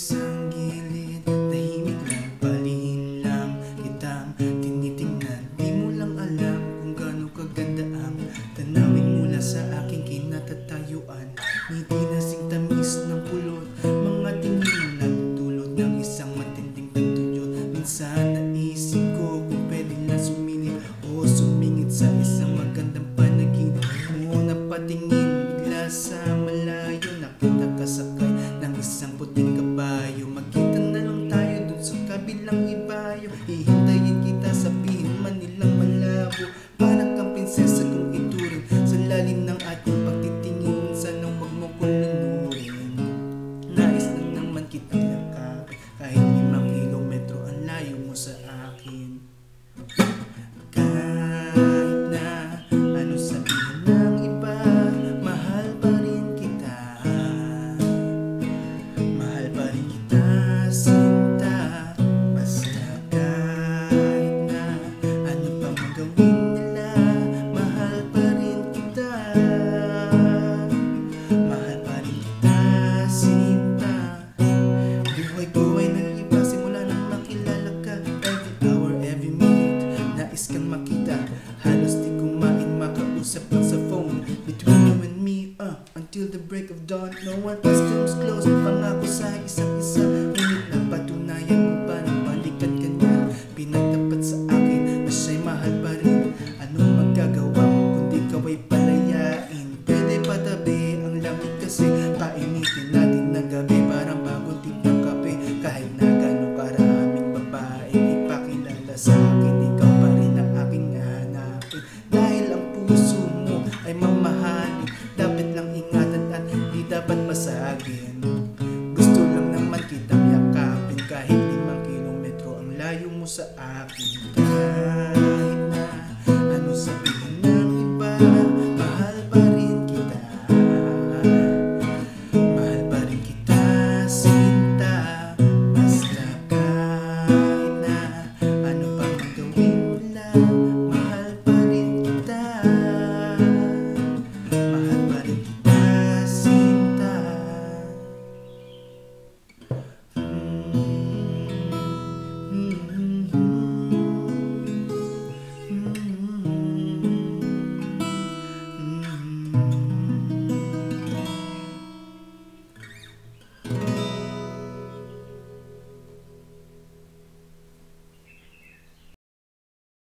isang gilid, tahimik lang, palihim lang kitang tinitingnan. Di mo lang alam kung gaano kaganda ang tanawin mula sa aking kinatatayuan. Ngiti na sing tamis ng pulot, mga tingin na nagdulot ng isang matinding tagtuyot. Minsan naisip ko kung pwede na sumilip o sumingit sa isang magandang panaginip. Muna patingin bigla sa malayo, nakita kasakay ng isang puting kabayo. Magkita na lang tayo dun sa kabilang ibayo, hihintayin kita, sabihin man nilang malabo. Parang kang prinsesa kung ituring sa lalim ng ating pagtitingin. Minsan nang wag mo ko lunurin, nais lang naman kitang yakapin, kahit 5 kilometro ang layo mo sa akin. Kahit na ano sabihin ng iba, mahal pa rin kita. Mahal pa rin kita, sinta. Basta kahit na ano pa man gawin nila, mahal pa rin kita. Mahal pa rin kita, sinta. Buhay ko ay nag-iba simula nang makilala ka. Every hour, every minute, nais kang makita. Halos di kumain, makausap lang sa phone. Between you and me, until the break of dawn. No one else comes close, pangako sa isa't isa. Ngunit napatunayan mo pa ng balikat ka niya. Pinagtapat sa akin na siya'y mahal pa rin. Anong magagawa mo kundi ikaw ay palayain? Pwede patabi ang lamig kasi painitin natin ng gabi. Parang bagong timpang kape, kahit na gano'ng karaming babae ipakilala sa akin, ikaw pa rin ang aking hanapin. Dahil ang puso mo ay mamahalin, dapat lang ingatan at di dapat masagin. Gusto lang naman kitang yakapin, kahit 5 kilometro ang layo mo sa akin.